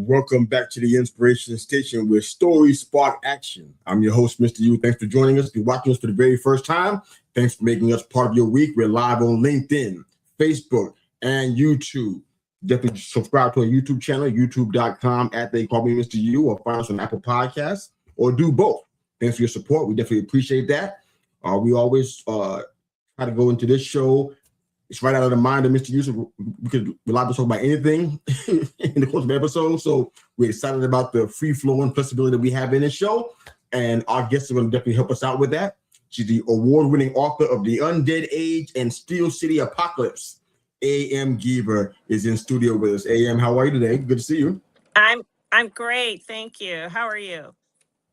Welcome back to the Inspiration Station where stories spark action. I'm your host, Mr. U. Thanks for joining us. If you're watching us for the very first time, thanks for making us part of your week. We're live on LinkedIn, Facebook, and YouTube. Definitely subscribe to our YouTube channel, youtube.com /They Call Me Mr. U, or find us on Apple Podcasts, or do both. Thanks for your support. We definitely appreciate that. We always try to go into this show. It's right out of the mind of Mr. Yusuf. We could rely to talk about anything in the course of the episode. So we're excited about the free-flowing flexibility that we have in this show. And our guests are going to definitely help us out with that. She's the award-winning author of The Undead Age and Steel City Apocalypse. A.M. Geever is in studio with us. A.M., how are you today? Good to see you. I'm great. Thank you. How are you?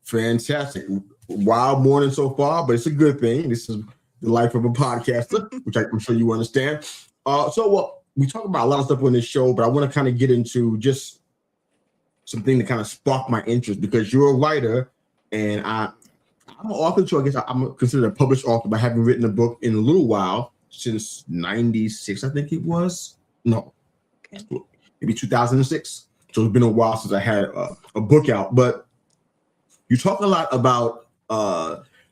Fantastic. Wild morning so far, but it's a good thing. This is the life of a podcaster, which I'm sure you understand. We talk about a lot of stuff on this show, but I want to kind of get into just something that kind of sparked my interest because you're a writer, and I'm an author too. I guess I'm considered a published author, but I haven't written a book in a little while, since 96, I think it was. No, maybe 2006. So it's been a while since I had a book out. But you talk a lot about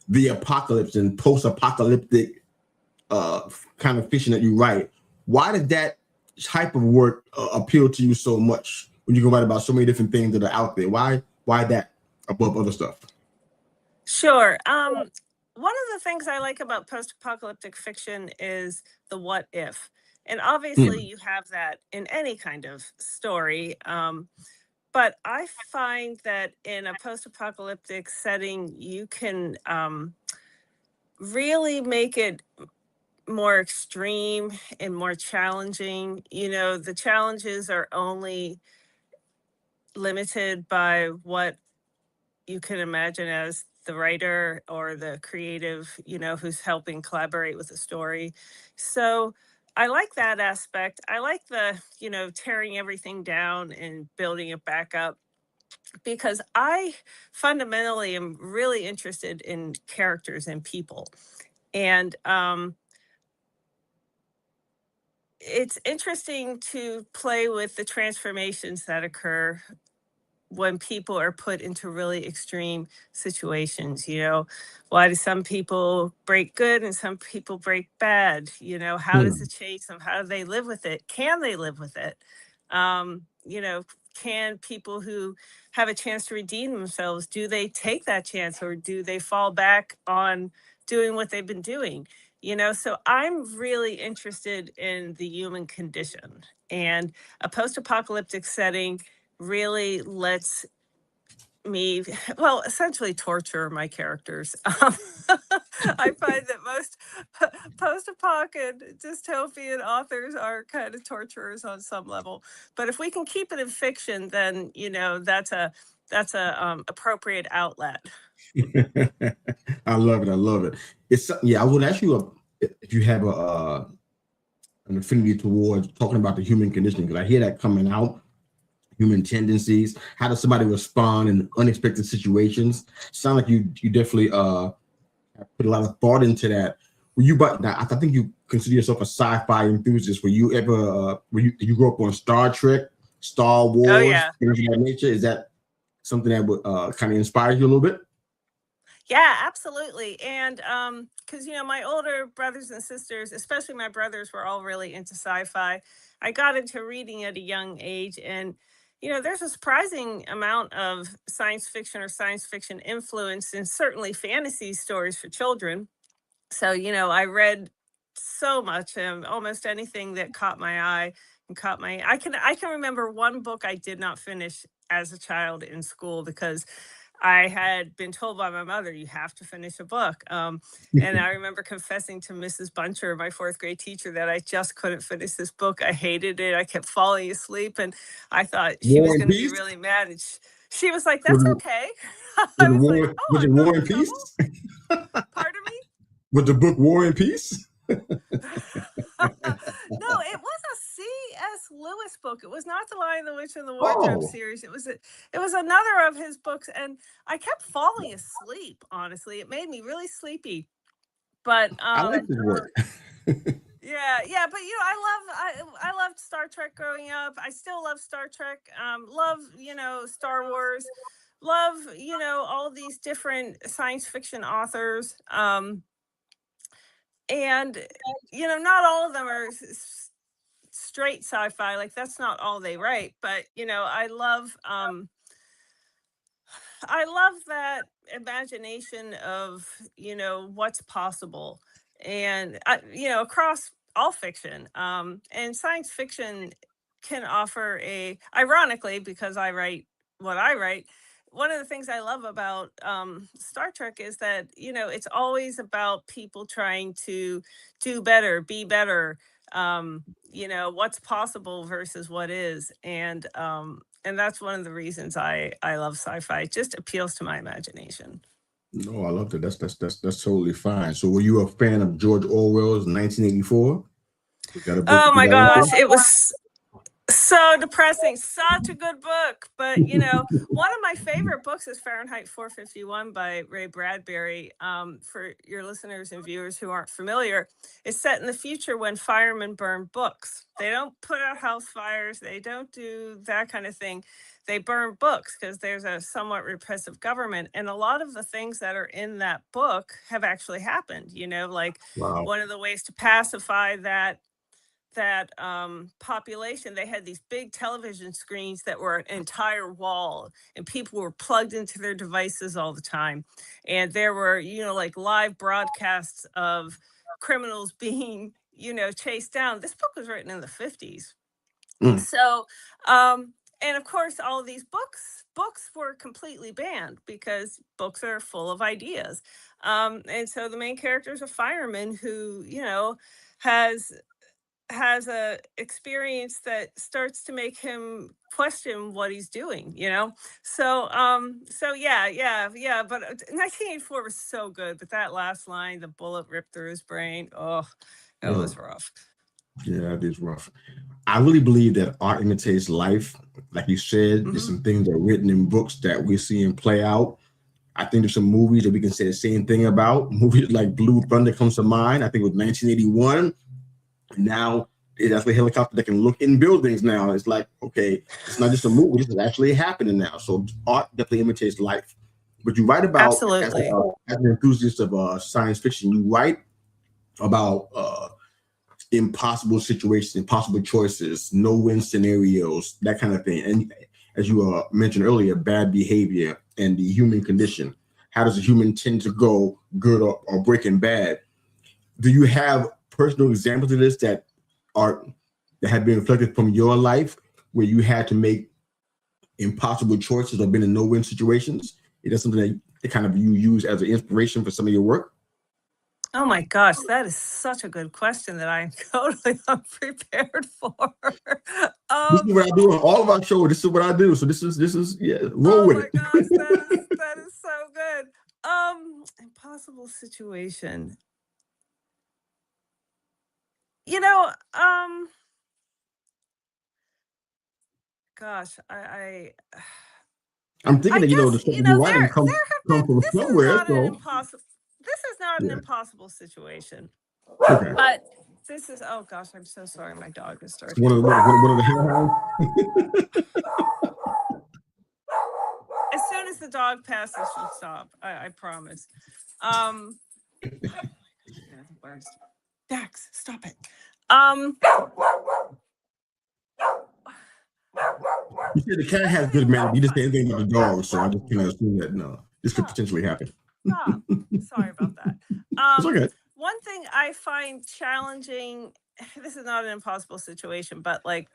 the apocalypse and post-apocalyptic kind of fiction that you write. Why did that type of work appeal to you so much when you can write about so many different things that are out there? Why that above other stuff? Sure. One of the things I like about post-apocalyptic fiction is the what if. And obviously you have that in any kind of story. But I find that in a post-apocalyptic setting, you can really make it more extreme and more challenging. You know, the challenges are only limited by what you can imagine as the writer or the creative, who's helping collaborate with the story. So I like that aspect. I like the, tearing everything down and building it back up because I fundamentally am really interested in characters and people. And it's interesting to play with the transformations that occur when people are put into really extreme situations. Why do some people break good and some people break bad? How does it change them? How do they live with it? Can they live with it? Can people who have a chance to redeem themselves, do they take that chance or do they fall back on doing what they've been doing? So I'm really interested in the human condition, and a post-apocalyptic setting really lets me, essentially torture my characters. I find that most post-apoc and dystopian authors are kind of torturers on some level. But if we can keep it in fiction, then that's a appropriate outlet. I love it. I would ask you if you have an affinity towards talking about the human condition, because I hear that coming out. Human tendencies. How does somebody respond in unexpected situations? Sound like you definitely put a lot of thought into that. I think you consider yourself a sci-fi enthusiast. Were you ever did you grow up on Star Trek, Star Wars, Oh, yeah. things of that nature? Is that something that would kind of inspire you a little bit? Yeah, absolutely. And because my older brothers and sisters, especially my brothers, were all really into sci-fi. I got into reading at a young age, and there's a surprising amount of science fiction or science fiction influence in certainly fantasy stories for children. So, I read so much, almost anything that caught my eye and I can remember one book I did not finish as a child in school because I had been told by my mother, you have to finish a book. And I remember confessing to Mrs. Buncher, my fourth grade teacher, that I just couldn't finish this book. I hated it. I kept falling asleep. And I thought she was going to be really mad. And she was like, that's okay. I was like, was it War and Peace? Pardon me? Was the book War and Peace? No, it was a C.S. Lewis book. It was not The Lion, the Witch, and the Wardrobe series. It was another of his books, and I kept falling asleep. Honestly, it made me really sleepy. But I like this work. Yeah, but I loved Star Trek growing up. I still love Star Trek. Love Star Wars. Love all these different science fiction authors. And not all of them are straight sci-fi. Like that's not all they write. But I love that imagination of what's possible, and across all fiction, and science fiction can offer ironically, because I write what I write. One of the things I love about Star Trek is that it's always about people trying to do better, be better. What's possible versus what is, and that's one of the reasons I love sci-fi. It just appeals to my imagination. No, I love that. That's totally fine. So, were you a fan of George Orwell's 1984? Was that a book? Oh my gosh, it was so depressing. Such a good book. But, one of my favorite books is Fahrenheit 451 by Ray Bradbury. For your listeners and viewers who aren't familiar, it's set in the future when firemen burn books. They don't put out house fires. They don't do that kind of thing. They burn books because there's a somewhat repressive government. And a lot of the things that are in that book have actually happened, like Wow. one of the ways to pacify that population, they had these big television screens that were an entire wall, and people were plugged into their devices all the time, and there were like live broadcasts of criminals being chased down. This book was written in the 50s. So and of course all of these books were completely banned because books are full of ideas, and so the main character is a fireman who has a experience that starts to make him question what he's doing. So yeah, but 1984 was so good, but that last line, the bullet ripped through his brain, oh, it was rough. Yeah, it is rough. I really believe that art imitates life. Like you said, there's some things that are written in books that we're seeing play out. I think there's some movies that we can say the same thing about. Movies like Blue Thunder comes to mind. I think it was 1981. Now that's a helicopter that can look in buildings now. It's like, okay, it's not just a movie, this is actually happening now. So art definitely imitates life. But you write about, absolutely, as an enthusiast of science fiction, you write about impossible situations, impossible choices, no-win scenarios, that kind of thing. And as you mentioned earlier, bad behavior and the human condition. How does a human tend to go good or breaking bad? Do you have personal examples of this that have been reflected from your life, where you had to make impossible choices or been in no-win situations? Is that something that kind of you use as an inspiration for some of your work? Oh my gosh, that is such a good question that I'm totally unprepared for. This is what I do on all of our shows. This is what I do. So this is roll with it. Oh my gosh, that is so good. Impossible situation. Gosh, I'm thinking that the stuff you writing come from somewhere. This is not an impossible situation. Okay. But this is, oh gosh, I'm so sorry. My dog is starting. One of the hellhounds. As soon as the dog passes, she'll stop. I promise. Dax, stop it. You said the cat has good manners. You just say anything about the dog, so I just can't assume that this could potentially happen. Sorry about that. It's okay. One thing I find challenging, this is not an impossible situation, but I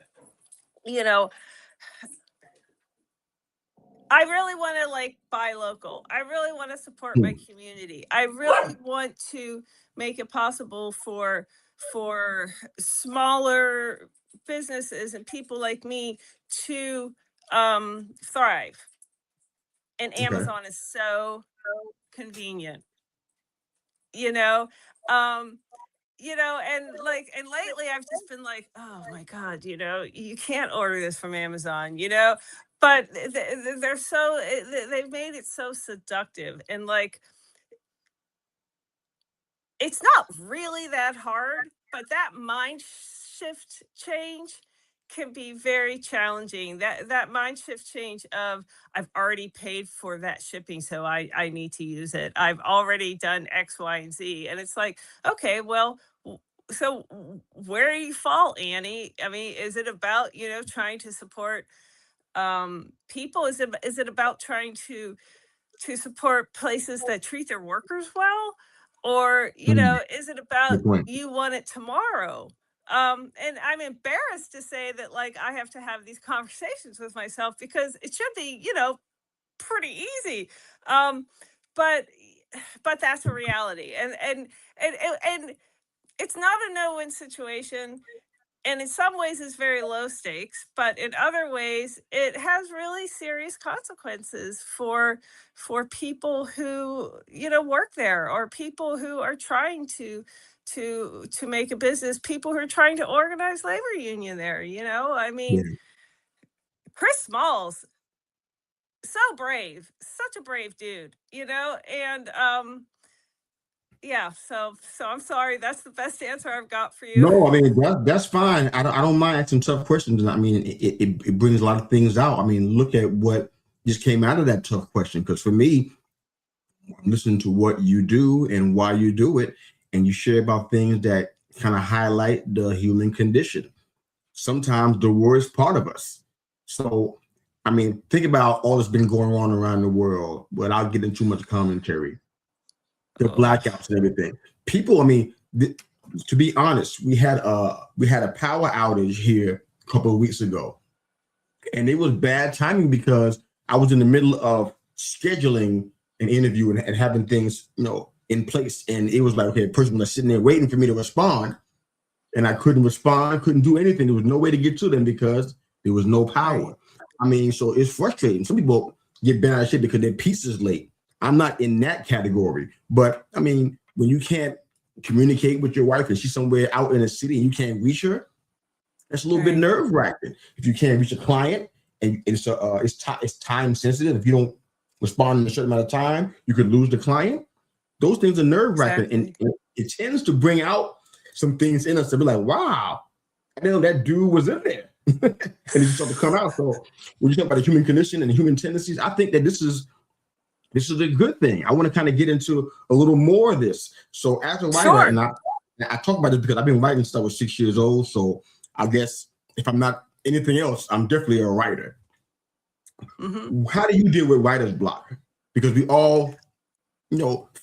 really want to buy local. I really want to support my community. I really want to make it possible for smaller businesses and people like me to thrive. And Amazon is so convenient. And lately I've just been like, oh my God, you can't order this from Amazon, but they're so, they've made it so seductive, and it's not really that hard, but that mind shift change can be very challenging. That mind shift change of I've already paid for that shipping, so I need to use it. I've already done X, Y, and Z, and it's like, okay, well, so where do you fall, Annie? I mean, is it about trying to support people? Is it about trying to support places that treat their workers well, or Mm, is it about good point. you want it tomorrow? And I'm embarrassed to say that, like, I have to have these conversations with myself because it should be pretty easy. um but but that's a reality, and it's not a no-win situation, and in some ways it's very low stakes, but in other ways it has really serious consequences for people who work there, or people who are trying to make a business, people who are trying to organize labor union there. I mean, Yeah. Chris Smalls, so brave, such a brave dude, and yeah, so I'm sorry, that's the best answer I've got for you. No, I mean that's fine. I don't mind asking tough questions. I mean, it brings a lot of things out. I mean, look at what just came out of that tough question. Because for me, I'm listening to what you do and why you do it, and you share about things that kind of highlight the human condition. Sometimes the worst part of us. So, I mean, think about all that's been going on around the world without getting too much commentary, the Oh, blackouts and everything. People, I mean, to be honest, we had a power outage here a couple of weeks ago, and it was bad timing because I was in the middle of scheduling an interview and having things, in place, and it was like, okay, a person was sitting there waiting for me to respond, and I couldn't respond, couldn't do anything. There was no way to get to them because there was no right. power. I mean, so it's frustrating. Some people get bent out of shit because their piece is late. I'm not in that category, but I mean, when you can't communicate with your wife and she's somewhere out in the city and you can't reach her, that's a little bit Right. nerve wracking. If you can't reach a client and it's time sensitive, if you don't respond in a certain amount of time, you could lose the client. Those things are nerve wracking, and Exactly. it tends to bring out some things in us to be like, wow, I didn't know that dude was in there. And it just start to come out. So when you talk about the human condition and the human tendencies, I think that this is a good thing. I want to kind of get into a little more of this. So as a writer, Sure. and I talk about this because I've been writing stuff at 6 years old. So I guess if I'm not anything else, I'm definitely a writer. Hmm. How do you deal with writer's block? Because we all,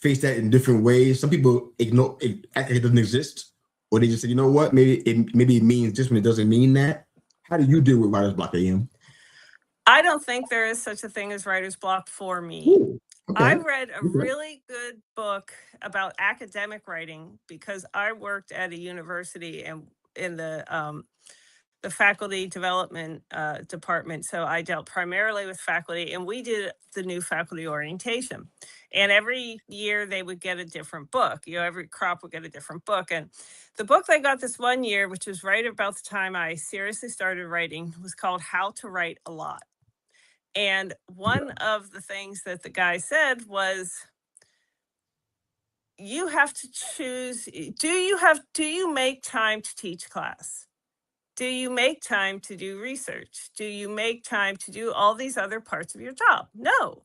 face that in different ways. Some people ignore it, act like it doesn't exist, or they just say, you know what, maybe it means this when it doesn't mean that. How do you deal with writer's block, AM? I don't think there is such a thing as writer's block for me. Ooh, I okay. read a Okay. really good book about academic writing because I worked at a university and in the faculty development department. So I dealt primarily with faculty, and we did the new faculty orientation. And every year they would get a different book. Every crop would get a different book. And the book they got this one year, which was right about the time I seriously started writing, was called How to Write a Lot. And one of the things that the guy said was, you have to choose. Do you make time to teach class? Do you make time to do research? Do you make time to do all these other parts of your job? No,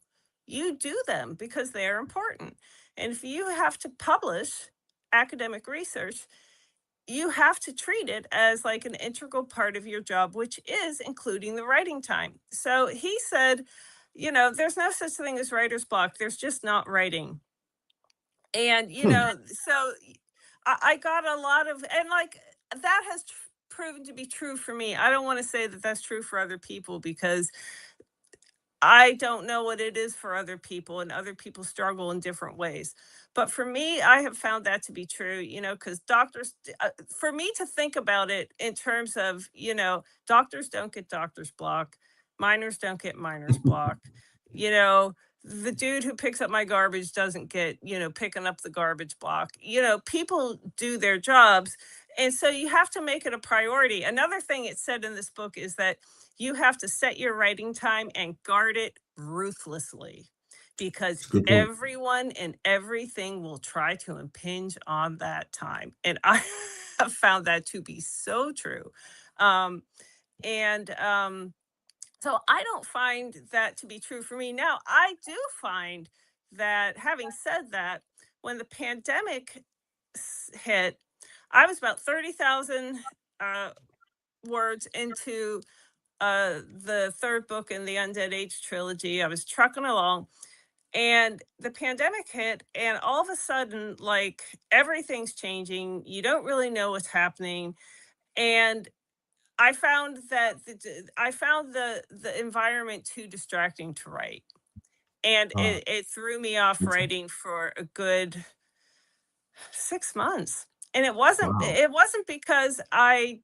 you do them because they are important. And if you have to publish academic research, you have to treat it as like an integral part of your job, which is including the writing time. So he said, there's no such thing as writer's block. There's just not writing. And, Hmm. so I got a lot of, and like that has proven to be true for me. I don't want to say that that's true for other people because I don't know what it is for other people, and other people struggle in different ways. But for me, I have found that to be true, because doctors, for me to think about it in terms of, doctors don't get doctor's block, minors don't get minor's block, you know, the dude who picks up my garbage doesn't get, picking up the garbage block. People do their jobs. And so you have to make it a priority. Another thing it said in this book is that you have to set your writing time and guard it ruthlessly because That's a good point. everyone and everything will try to impinge on that time. And I have found that to be so true. Um, and So I don't find that to be true for me. Now, I do find that, having said that, when the pandemic hit, I was about 30,000 uh, words into the third book in the Undead Age trilogy. I was trucking along, and the pandemic hit, and all of a sudden, like, everything's changing. You don't really know what's happening. And I found the environment too distracting to write, and Uh, it threw me off okay. writing for a good 6 months. And it wasn't Wow. it wasn't because I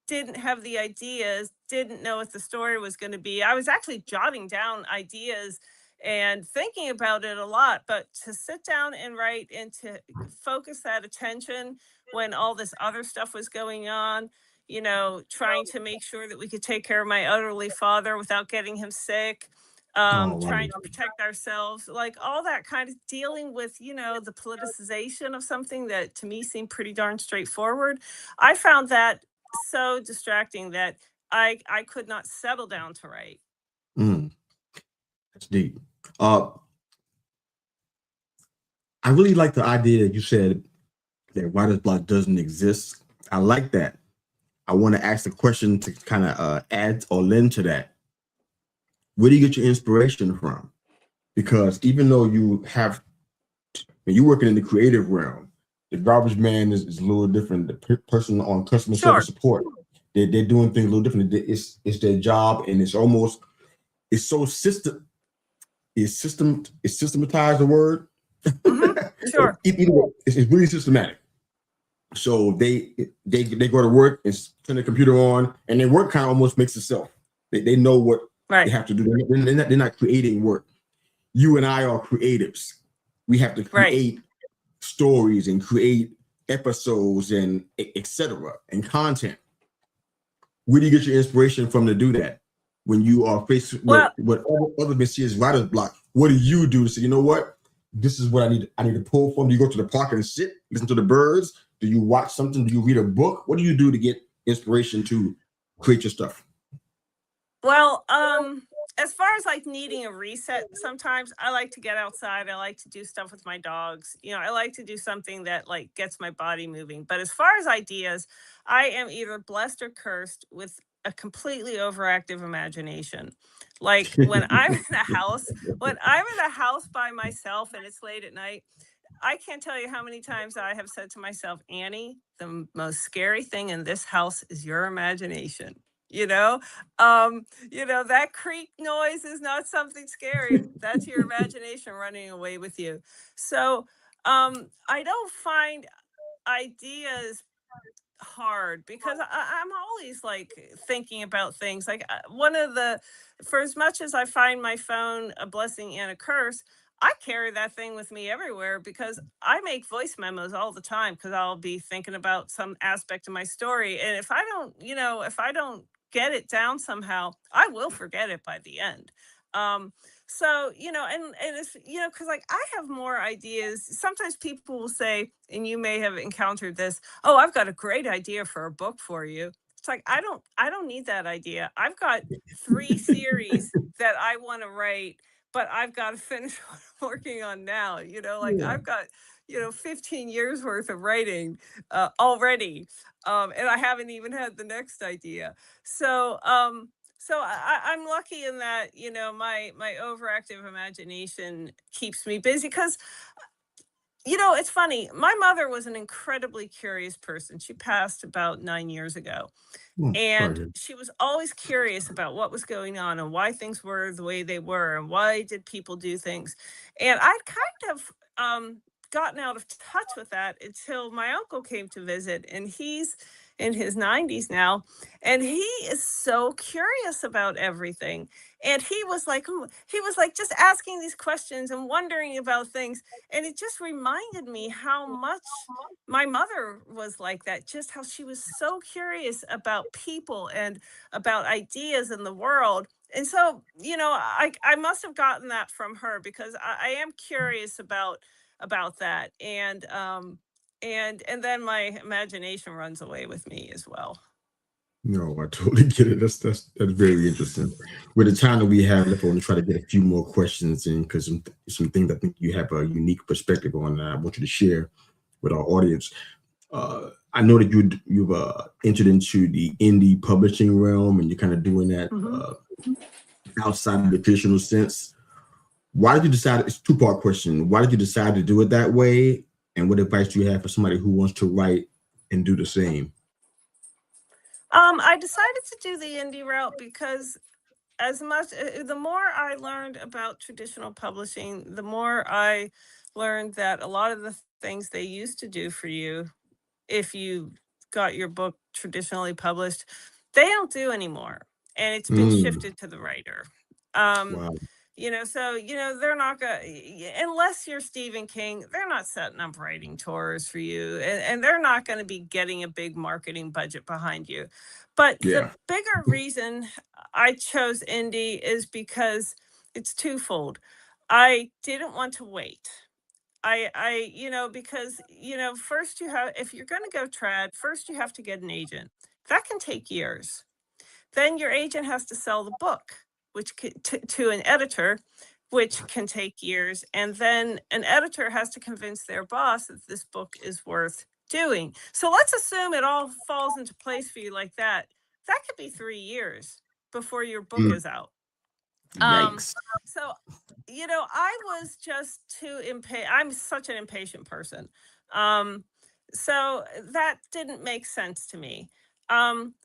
didn't have the ideas, didn't know what the story was going to be. I was actually jotting down ideas and thinking about it a lot, but to sit down and write and to focus that attention when all this other stuff was going on, trying to make sure that we could take care of my elderly father without getting him sick, Oh, trying wow. to protect ourselves, like all that kind of dealing with, the politicization of something that to me seemed pretty darn straightforward. I found that so distracting that I could not settle down to write. Mm, that's deep. Uh, I really like the idea that you said that writer's block doesn't exist. I like that. I want to ask a question to kind of add or lend to that. Where do you get your inspiration from? Because even though when you're working in the creative realm, the garbage man is a little different. The person on customer service Sure. support, they're doing things a little different. It's their job, and it's so systematized, the word. Sure. Either way, it's really systematic. So they go to work and turn the computer on, and their work kind of almost makes itself. They know what they Right. have to do. They're not creating work. You and I are creatives. We have to Right. create stories and create episodes and etc. and content. Where do you get your inspiration from to do that? When you are faced with Well, what other men see as writer's block, what do you do to say, you know what? This is what I need to pull from. Do you go to the park and sit, listen to the birds? Do you watch something? Do you read a book? What do you do to get inspiration to create your stuff? well, as far as like needing a reset, sometimes I like to get outside. I like to do stuff with my dogs. I like to do something that like gets my body moving. But as far as ideas, I am either blessed or cursed with a completely overactive imagination. Like when I'm in a house by myself and it's late at night, I can't tell you how many times I have said to myself, Annie, the most scary thing in this house is your imagination. You know, that creak noise is not something scary. That's your imagination running away with you. So, I don't find ideas hard because I'm always like thinking about things. Like for as much as I find my phone a blessing and a curse, I carry that thing with me everywhere because I make voice memos all the time because I'll be thinking about some aspect of my story. And if I don't get it down somehow, I will forget it by the end. Um, so, and it's, because like I have more ideas. Sometimes people will say, and you may have encountered this, oh, I've got a great idea for a book for you. It's like I don't need that idea. I've got 3 series that I want to write, but I've got to finish what I'm working on now. Like Yeah. I've got 15 years worth of writing already, and I haven't even had the next idea. So I'm lucky in that my overactive imagination keeps me busy because it's funny. My mother was an incredibly curious person. She passed about 9 years ago. And Sorry. she was always curious about what was going on and why things were the way they were and why did people do things. And I'd kind of gotten out of touch with that until my uncle came to visit, and he's in his 90s now, and he is so curious about everything. And he was like just asking these questions and wondering about things, and it just reminded me how much my mother was like that, just how she was so curious about people and about ideas in the world. And so, I must have gotten that from her because I am curious about that. and then my imagination runs away with me as well. No, I totally get it. That's very interesting. With the time that we have left, I want to try to get a few more questions in because some things I think you have a unique perspective on that I want you to share with our audience. I know that you've entered into the indie publishing realm, and you're kind of doing that Hmm. outside of the traditional sense. Why did you decide? It's a two-part question. Why did you decide to do it that way? And what advice do you have for somebody who wants to write and do the same? I decided to do the indie route because the more I learned about traditional publishing, the more I learned that a lot of the things they used to do for you, if you got your book traditionally published, they don't do anymore. And it's been Mm, shifted to the writer. Um, wow. so, they're not going to, unless you're Stephen King, they're not setting up writing tours for you. And they're not going to be getting a big marketing budget behind you. But the Yeah. bigger reason I chose indie is because it's twofold. I didn't want to wait. Because, first if you're going to go trad, first you have to get an agent. That can take years. Then your agent has to sell the book, to an editor, which can take years. And then an editor has to convince their boss that this book is worth doing. So let's assume it all falls into place for you like that. That could be 3 years before your book Mm, is out. Um, yikes. so, I was just too impatient. I'm such an impatient person. Um, so that didn't make sense to me. Um,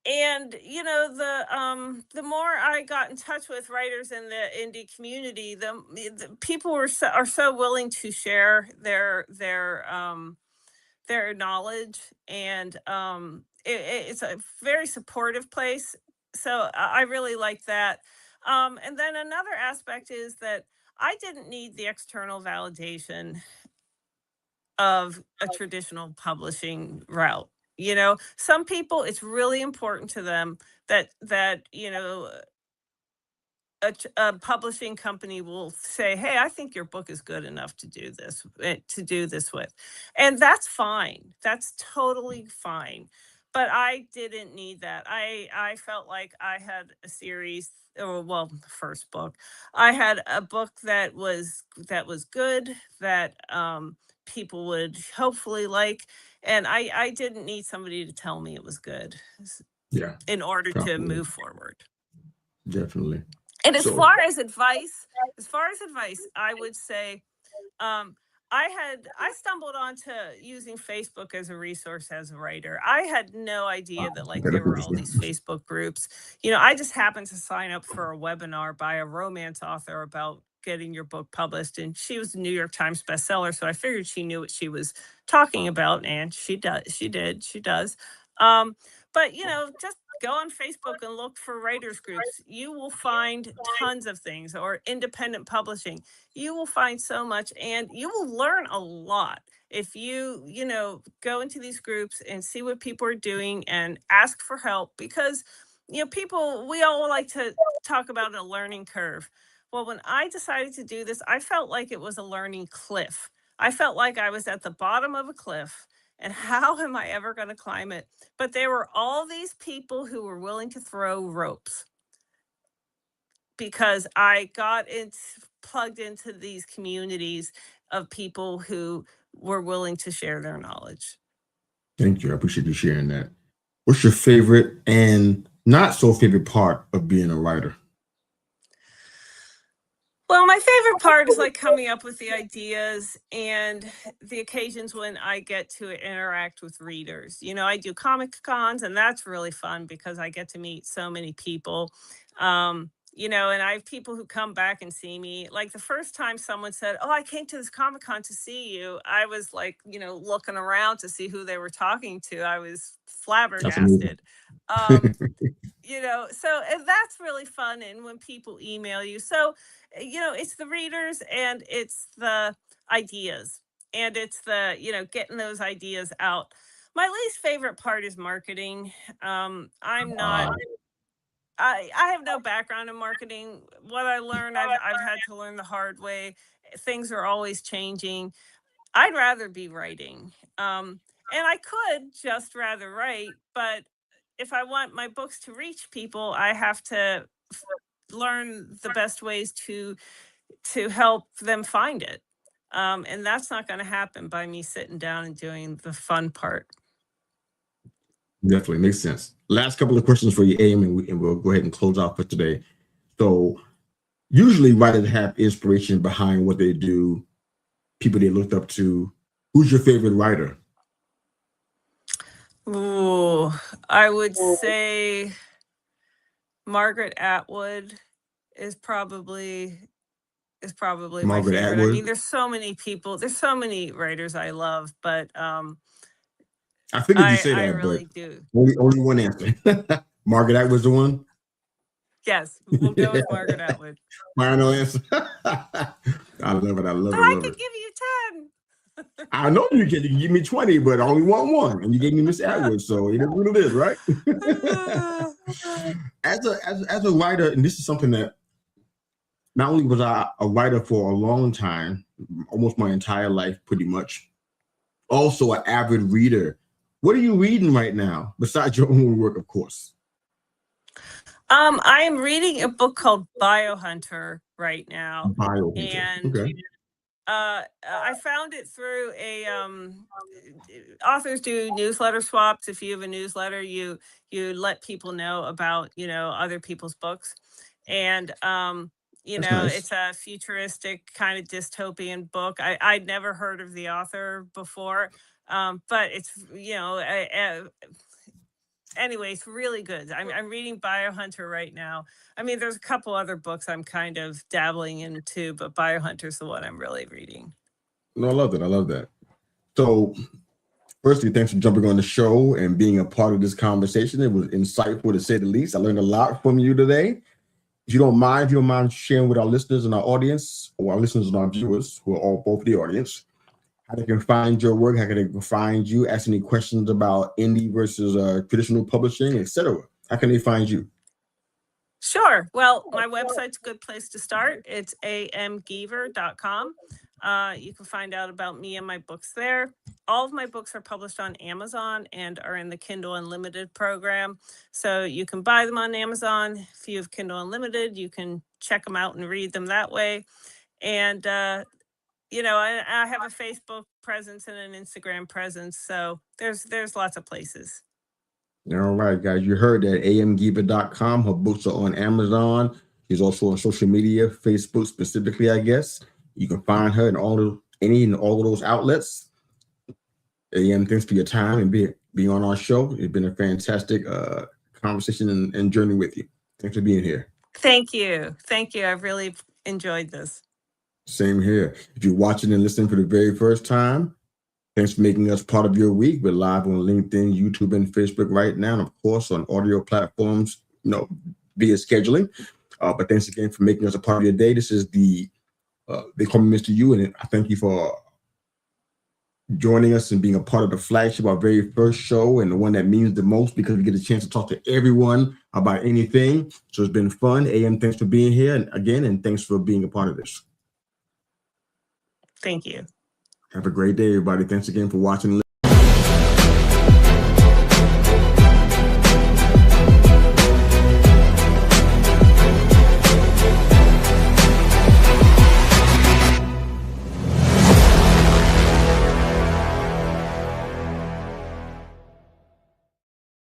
and the more I got in touch with writers in the indie community, the people are so willing to share their knowledge, and it's a very supportive place. So I really like that. And then another aspect is that I didn't need the external validation of a traditional publishing route. Some people, it's really important to them that a publishing company will say, "Hey, I think your book is good enough to do this with," and that's fine. That's totally fine. But I didn't need that. I felt like I had a series, or well, the first book. I had a book that was good, that people would hopefully like, and I didn't need somebody to tell me it was good Yeah. in order to Definitely. move forward. Definitely. And as So far as advice, I would say, um, I stumbled onto using Facebook as a resource as a writer. I had no idea that like better there put were this all way. these Facebook groups. I just happened to sign up for a webinar by a romance author about getting your book published, and she was a New York Times bestseller, so I figured she knew what she was talking about, and she does. Um, but just go on Facebook and look for writers groups. You will find tons of things, or independent publishing. You will find so much, and you will learn a lot if you go into these groups and see what people are doing and ask for help, because people, we all like to talk about a learning curve. Well, when I decided to do this, I felt like it was a learning cliff. I felt like I was at the bottom of a cliff, and how am I ever going to climb it? But there were all these people who were willing to throw ropes, because I got plugged into these communities of people who were willing to share their knowledge. Thank you. I appreciate you sharing that. What's your favorite and not so favorite part of being a writer? Well, my favorite part is like coming up with the ideas and the occasions when I get to interact with readers. I do comic cons, and that's really fun because I get to meet so many people. And I have people who come back and see me. Like the first time someone said, "Oh, I came to this Comic Con to see you," I was like, looking around to see who they were talking to. I was That's amazing. flabbergasted. Um, so and that's really fun. And when people email you, so it's the readers, and it's the ideas, and it's the getting those ideas out. My least favorite part is marketing. I'm not Uh, I have no background in marketing. What I learned, I've had to learn the hard way. Things are always changing. I'd rather be writing. And I could just rather write, but if I want my books to reach people, I have to learn the best ways to help them find it. And that's not going to happen by me sitting down and doing the fun part. Definitely makes sense. Last couple of questions for you, Aim, and we'll go ahead and close out for today. So usually writers have inspiration behind what they do, people they looked up to. Who's your favorite writer? Ooh, I would say Margaret Atwood is probably my Margaret favorite. I Atwood. mean, there's so many people, there's so many writers I love, but I figured you'd say I that, really but do. only one answer. Margaret Atwood's the one? Yes, we'll go with Margaret Atwood. Final answer. I love it. I love But it. I Love could it. give you 10. I know you can give me 20, but I only want one, and you gave me Miss Atwood, so it is what it is, right? as a writer, and this is something that not only was I a writer for a long time, almost my entire life, pretty much, also an avid reader. What are you reading right now, besides your own work, of course? I am reading a book called Biohunter right now. Biohunter. And Okay. I found it through a authors do newsletter swaps. If you have a newsletter, you let people know about other people's books, and That's nice. it's a futuristic kind of dystopian book. I'd never heard of the author before, but it's anyway, it's really good. I'm reading Biohunter right now. I mean, there's a couple other books I'm kind of dabbling into, but Biohunter's the one I'm really reading. No, I love that. I love that. So, firstly, thanks for jumping on the show and being a part of this conversation. It was insightful, to say the least. I learned a lot from you today. If you don't mind sharing with our listeners and our audience, or our listeners and our viewers, who are all both the audience, how they can find your work, how can they find you, ask any questions about indie versus traditional publishing, etc. How can they find you? Sure. Well, my website's a good place to start. It's amgeever.com. You can find out about me and my books there. All of my books are published on Amazon and are in the Kindle Unlimited program. So you can buy them on Amazon. If you have Kindle Unlimited, you can check them out and read them that way. And, I have a Facebook presence and an Instagram presence. So there's lots of places. All right, guys, you heard that. amgeever.com. Her books are on Amazon. She's also on social media, Facebook specifically, I guess. You can find her in all of those outlets. AM, thanks for your time and being on our show. It's been a fantastic conversation and journey with you. Thanks for being here. Thank you. I've really enjoyed this. Same here. If you're watching and listening for the very first time, thanks for making us part of your week. We're live on LinkedIn, YouTube, and Facebook right now, and of course on audio platforms, via scheduling. But thanks again for making us a part of your day. This is they call me Mr. U, and I thank you for joining us and being a part of the flagship, our very first show, and the one that means the most because we get a chance to talk to everyone about anything. So it's been fun. AM, thanks for being here and thanks for being a part of this. Thank you. Have a great day, everybody. Thanks again for watching.